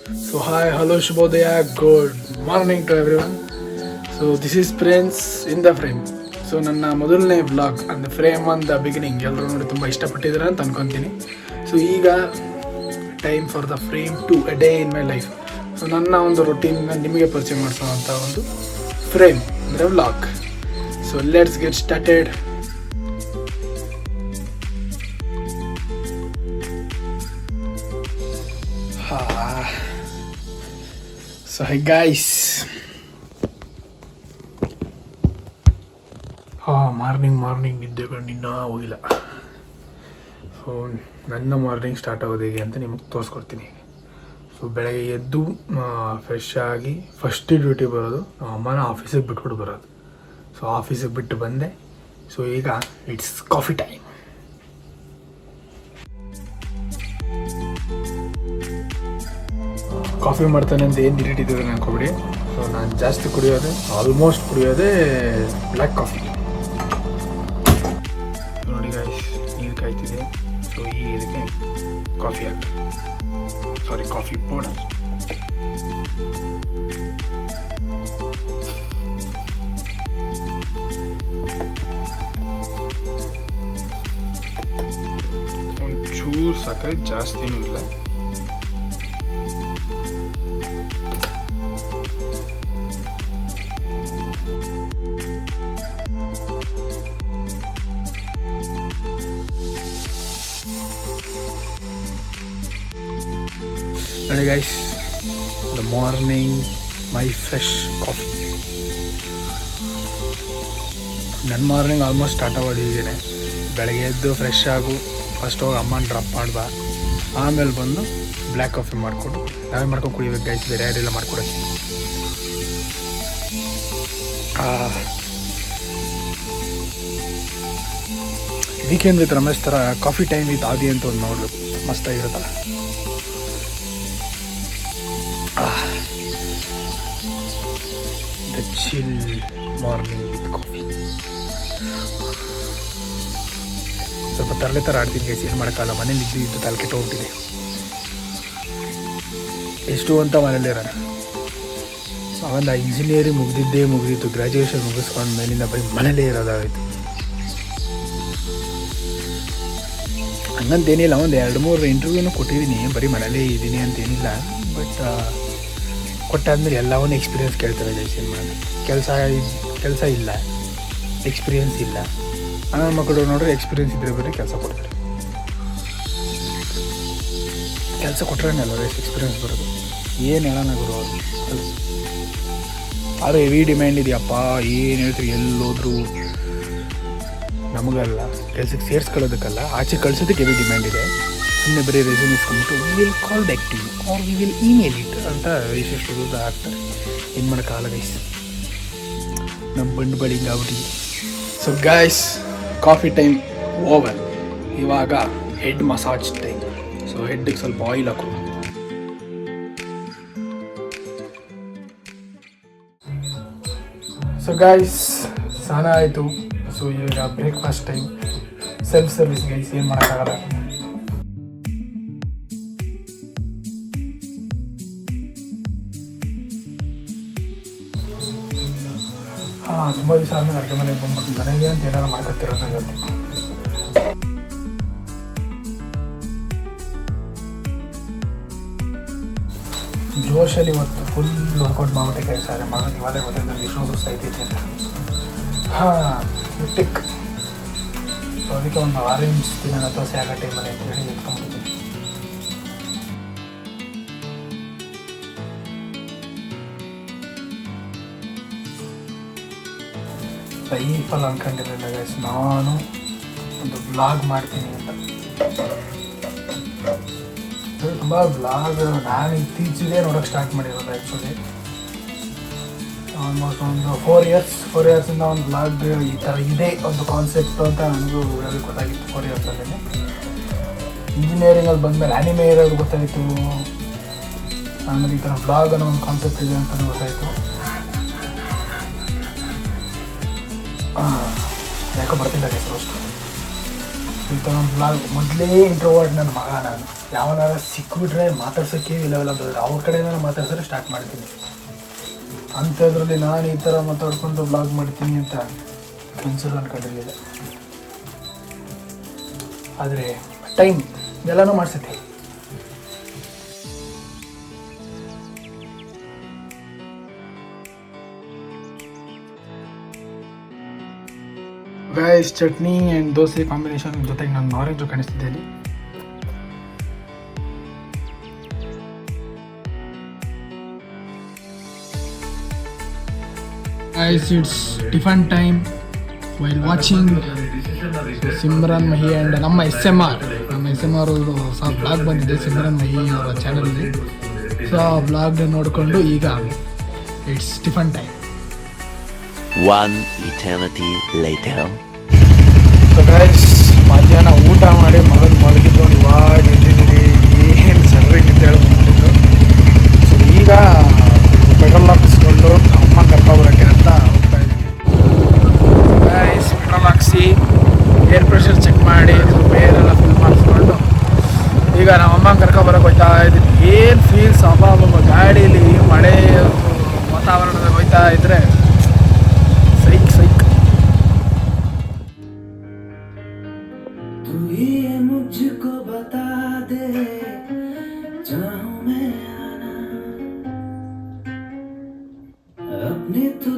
So hi, hello, Shubhodaya, good morning to everyone. So this is Prince in the frame. So ನನ್ನ ಮೊದಲನೇ vlog ಅಂದರೆ frame on the beginning ಎಲ್ಲರೂ ನೋಡಿ ತುಂಬ ಇಷ್ಟಪಟ್ಟಿದ್ದಾರೆ ಅಂತ ಅನ್ಕೊತೀನಿ. ಸೊ ಈಗ time for the frame to a day in my life. So ನನ್ನ ಒಂದು ರೊಟೀನ್ನ ನಿಮಗೆ ಪರಿಚಯ ಮಾಡಿಸೋವಂಥ ಒಂದು ಫ್ರೇಮ್ ಅಂದರೆ vlog. So let's get started. So hi guys, morning ನಿದ್ದೆಗಳು ಇನ್ನೂ ಹೋಗಿಲ್ಲ. ಸೊ ನನ್ನ ಮಾರ್ನಿಂಗ್ ಸ್ಟಾರ್ಟ್ ಆಗೋದು ಹೇಗೆ ಅಂತ ನಿಮಗೆ ತೋರಿಸ್ಕೊಡ್ತೀನಿ. ಸೊ ಬೆಳಗ್ಗೆ ಎದ್ದು ಫ್ರೆಶ್ ಆಗಿ ಫಸ್ಟ್ ಡ್ಯೂಟಿ ಬರೋದು, ನಮ್ಮ ಅಮ್ಮನ ಆಫೀಸಿಗೆ ಬಿಟ್ಬಿಟ್ಟು ಬರೋದು. ಸೊ ಆಫೀಸಿಗೆ ಬಿಟ್ಟು ಬಂದೆ. ಸೊ ಈಗ ಇಟ್ಸ್ ಕಾಫಿ ಟೈಮ್. ಕಾಫಿ ಮಾಡ್ತಾನೆ ಅಂತ ಏನು ಇಟ್ಟಿದ್ದಾರೆ ಅನ್ಕೋಬಿಡಿ. ಸೊ ನಾನು ಜಾಸ್ತಿ ಆಲ್ಮೋಸ್ಟ್ ಕುಡಿಯೋದೇ ಬ್ಲ್ಯಾಕ್ ಕಾಫಿ. ನೋಡಿ ಗಾಯ್ಸ್, ನೀರು ಕಾಯ್ತಿದೆ. ಸೊ ಈಗ ಇದಕ್ಕೆ ಕಾಫಿ ಕಾಫಿ ಪೌಡರ್. ಒಂಚೂರು ಸಕ್ಕರೆ, ಜಾಸ್ತಿನೂ ಇಲ್ಲ. ನೋಡಿ guys, the morning my fresh coffee. ನನ್ನ ಮಾರ್ನಿಂಗ್ ಆಲ್ಮೋಸ್ಟ್ ಸ್ಟಾರ್ಟ್ ಆಗೋದು ಹೀಗೇ. ಬೆಳಗ್ಗೆ ಎದ್ದು ಫ್ರೆಶ್ ಆಗು, ಫಸ್ಟ್ ಹೋಗಿ ಅಮ್ಮನ ಡ್ರಾಪ್ ಮಾಡ್ಬಾ, ಆಮೇಲೆ ಬಂದು ಬ್ಲ್ಯಾಕ್ ಕಾಫಿ ಮಾಡಿಕೊಡು. ನಾವೇ ಮಾಡ್ಕೊಂಡು ಕುಡಿಬೇಕು ಗೈಸ್, ಬೇರೆ ಯಾರೆಲ್ಲ ಮಾಡ್ಕೊಡೋಕ್ಕೆ. ವೀಕೆಂಡ್ ವಿತ್ ರಮೇಶ್ ಥರ ಕಾಫಿ ಟೈಮ್ ವಿತ್ ಆದಿ ಅಂತ ಒಂದು ನೋಡಬೇಕು, ಮಸ್ತಾಗಿರುತ್ತಲ್ಲ. The chill morning with coffee. ಸ್ವಲ್ಪ ತರಲೆ ಥರ ಆಡ್ತೀನಿ ಗೈಸ್, ಏನು ಮಾಡೋಕ್ಕಲ್ಲ. ಮನೇಲಿ ಇದ್ದು ತಲೆ ಕೆಟ್ಟೋಗ್ಬಿಟ್ಟಿದೆ. ಎಷ್ಟು ಅಂತ ಮನೇಲಿ ಇರೋಣ. ಅವಂದ ಇಂಜಿನಿಯರಿಂಗ್ ಮುಗಿದಿತ್ತು, ಗ್ರ್ಯಾಜುಯೇಷನ್ ಮುಗಿಸ್ಕೊಂಡು ಮೇಲಿಂದ ಬರೀ ಮನೇಲೇ ಇರೋದಾಗಿತ್ತು. ಹಂಗಂತೇನಿಲ್ಲ, ಒಂದು 2-3 ಇಂಟರ್ವ್ಯೂನು ಕೊಟ್ಟಿದ್ದೀನಿ, ಬರೀ ಮನೇಲೇ ಇದ್ದೀನಿ ಅಂತೇನಿಲ್ಲ. ಬಟ್ ಕೊಟ್ಟಾದ್ಮೇಲೆ ಎಲ್ಲವನ್ನೂ ಎಕ್ಸ್ಪೀರಿಯೆನ್ಸ್ ಕೇಳ್ತಾರೆ ಗೈಸ್. ಏನು ಮಾಡೋದು, ಕೆಲಸ ಇಲ್ಲ, ಎಕ್ಸ್ಪೀರಿಯೆನ್ಸ್ ಇಲ್ಲ. ನನ್ನ ಮಕ್ಕಳು ನೋಡ್ರೆ ಎಕ್ಸ್ಪೀರಿಯೆನ್ಸ್ ಇದ್ದರೆ ಬರೀ ಕೆಲಸ ಕೊಡ್ತಾರೆ. ಕೆಲಸ ಕೊಟ್ಟರೇನಲ್ಲ ಗೈಸ್ ಎಕ್ಸ್ಪೀರಿಯೆನ್ಸ್ ಬರೋದು. ಏನು ಹೇಳೋಣ ಗುರು ಅವರು. ಆದರೆ ಹೆವಿ ಡಿಮ್ಯಾಂಡ್ ಇದೆಯಪ್ಪ, ಏನು ಹೇಳ್ತೀರಿ. ಎಲ್ಲೋದ್ರೂ ನಮಗಲ್ಲ, ಕೆಲಸಕ್ಕೆ ಸೇರಿಸ್ಕೊಳ್ಳೋದಕ್ಕಲ್ಲ, ಆಚೆ ಕಳ್ಸೋದಕ್ಕೆ ಹೆವಿ ಡಿಮ್ಯಾಂಡ್ ಇದೆ. ಸುಮ್ಮನೆ ಬರೀ ರೆಸ್ಯೂಮ್ ಇಸ್ಕೊಂಡ್ಬಿಟ್ಟು we will call back to you or we will email it ಅಂತ ಇಷ್ಟು ದೂರ ಆಗ್ತಾರೆ. ಏನು ಮಾಡೋಕ್ಕಾಗಲ್ಲ ಗೈಸ್, ನಮ್ಮ ಬಂಡವಾಳ ಹಿಂಗಾಗ್ಬಿಟ್ಟಿದೆ. So guys, coffee time over. ಇವಾಗ ಹೆಡ್ ಮಸಾಜ್ ಟೈಮ್. ಸೊ ಹೆಡ್ಗೆ ಸ್ವಲ್ಪ ಆಯಿಲ್ ಹಾಕೋ. ಸೊ ಗೈಸ್, ಸ್ನಾನ ಆಯಿತು. ಸೊ ಇವಾಗ breakfast time. Self service guys, ಏನು ಮಾಡೋಕ್ಕಾಗಲ್ಲ. ತುಂಬ ದಿವಸ ಆದಮೇಲೆ ಅಡುಗೆ ಮನೆಗೆ ಬಂದ್ಬಿಟ್ಟು ನನಗೆ ಅಂತ ಏನಾರು ಮಾಡ್ಕೊತಿರೋದಾಗತ್ತೆ. ಜೋಶಲ್ಲಿ ಇವತ್ತು ಫುಲ್ ವರ್ಕೌಟ್ ಮಾಡ್ಬಿಟ್ಟೆ ಕೆಲಸ ಮಾಡೋದು. ಇವಾಗಲೇ ಗೊತ್ತಿದ್ದ ಎಷ್ಟೋ ಸುಸ್ತಾಯ್ತೈತೆ ಅಂತ. ಟಿಕ್. ಸೊ ಅದಕ್ಕೆ ಒಂದು ಆರೆಂಜ್ ದಿನ ದೋಸೆ ಆಗೋ ಟೈಮಲ್ಲಿ ಅಂತೇಳಿ ಎತ್ಕೊಂಡ್ಬಿಟ್ಟಿದ್ದೀನಿ. ಲೈಫಲ್ಲಿ ಅಂದ್ಕೊಂಡಿರಲಿಲ್ಲ ಗೈಸ್ ನಾನು ಒಂದು ವ್ಲಾಗ್ ಮಾಡ್ತೀನಿ ಅಂತ. ತುಂಬ ವ್ಲಾಗ್ ನಾನು ಇತ್ತೀಚೆಗೆ ನೋಡೋಕ್ಕೆ ಸ್ಟಾರ್ಟ್ ಮಾಡಿರೋದು. ಆ್ಯಕ್ಚುಲಿ ಆಲ್ಮೋಸ್ಟ್ ಒಂದು 4 ಇಯರ್ಸಿಂದ ಒಂದು ವ್ಲಾಗ್ ಈ ಥರ ಇದೆ ಒಂದು ಕಾನ್ಸೆಪ್ಟ್ ಅಂತ ನನಗೂ ಹೇಳಿ ಗೊತ್ತಾಗಿತ್ತು. 4 ಇಯರ್ಸಲ್ಲಿ ಇಂಜಿನಿಯರಿಂಗಲ್ಲಿ ಬಂದಮೇಲೆ ಆ್ಯನಿಮೇ ಇರೋದು ಗೊತ್ತಾಯಿತು. ಆಮೇಲೆ ಈ ಥರ ವ್ಲಾಗ್ ಅನ್ನೋ ಒಂದು ಕಾನ್ಸೆಪ್ಟ್ ಇದೆ ಅಂತಲೂ ಗೊತ್ತಾಯಿತು. ಯಾಕೋ ಬರ್ತಿಲ್ಲ ಹೆಸರು ಅಷ್ಟು. ಈ ಥರ ಬ್ಲಾಗ್ ಮೊದಲೇ ಇಂಟ್ರೋವರ್ಡ್ ನನ್ನ ಮಗ ನಾನು. ಯಾವನಾರ ಸಿಕ್ಬಿಟ್ರೆ ಮಾತಾಡ್ಸೋಕ್ಕೆ ಇಲ್ಲವೆಲ್ಲ ಬರೋದು, ಅವ್ರ ಕಡೆಯಿಂದ ಮಾತಾಡ್ಸೋಕೆ ಸ್ಟಾರ್ಟ್ ಮಾಡ್ತೀನಿ. ಅಂಥದ್ರಲ್ಲಿ ನಾನು ಈ ಥರ ಮಾತಾಡ್ಕೊಂಡು ಬ್ಲಾಗ್ ಮಾಡ್ತೀನಿ ಅಂತ ಕನ್ಸಲ್ಲಿ ಅಂದ್ಕೊಂಡಿರಲಿಲ್ಲ. ಆದರೆ ಟೈಮ್ ಎಲ್ಲನೂ ಮಾಡಿಸುತ್ತೆ. Guys, chutney and dosa combination ಜೊತೆಗೆ ನಾನು ಆರೆಂಜು ಕಾಣಿಸ್ತಿದ್ದೆ ಅಲ್ಲಿ. Guys, it's tiffin time while watching Simran Mahi and ನಮ್ಮ SMR ಇದು ಹೊಸ ಬ್ಲಾಗ್ ಬಂದಿದೆ ಸಿಮ್ರನ್ ಮಹಿ ಅವರ ಚಾನಲಲ್ಲಿ. ಸೊ ಆ ಬ್ಲಾಗ್ನ ನೋಡಿಕೊಂಡು ಈಗ it's tiffin time. One eternity later. So guys, ಮಧ್ಯಾಹ್ನ ಊಟ ಮಾಡಿ ಮಗನ ಮಲಗಿದ್ದು ಇವಾಗ ಎದ್ದಿದ್ದೀರಿ. ಏನು ಸರ್ರಿಗೆ ಹೇಳ್ಬಿಟ್ಟಿದ್ದು. ಸೊ ಈಗ ಪೆಟ್ರೋಲ್ ಹಾಕಿಸ್ಕೊಂಡು ಅಮ್ಮ ಕರ್ಕೊಬರೋಕ್ಕೆ ಅಂತ ಹೋಗ್ತಾ ಇದ್ದೀನಿ. ಗೈಸ್, ಪೆಟ್ರೋಲ್ ಹಾಕಿಸಿ ಏರ್ ಪ್ರೆಷರ್ ಚೆಕ್ ಮಾಡಿ ಬೇರೆಲ್ಲ ಫಿಲ್ ಮಾಡಿಸ್ಕೊಂಡು ಈಗ ನಮ್ಮ ಅಮ್ಮ ಕರ್ಕೊಬರೋಕೆ ಹೋಗ್ತಾ ಇದ್ದೀನಿ. ಏನು ಫೀಲ್ಸ್ ಅಬ್ಬ ಗಾಡೀಲಿ ಮಳೆ ವಾತಾವರಣದಲ್ಲಿ ಹೋಗ್ತಾ ಇದ್ರೆ ಸೈಕ್ ಸೈಕ್. मुझको बता दे चाहूं मैं आना अपने तो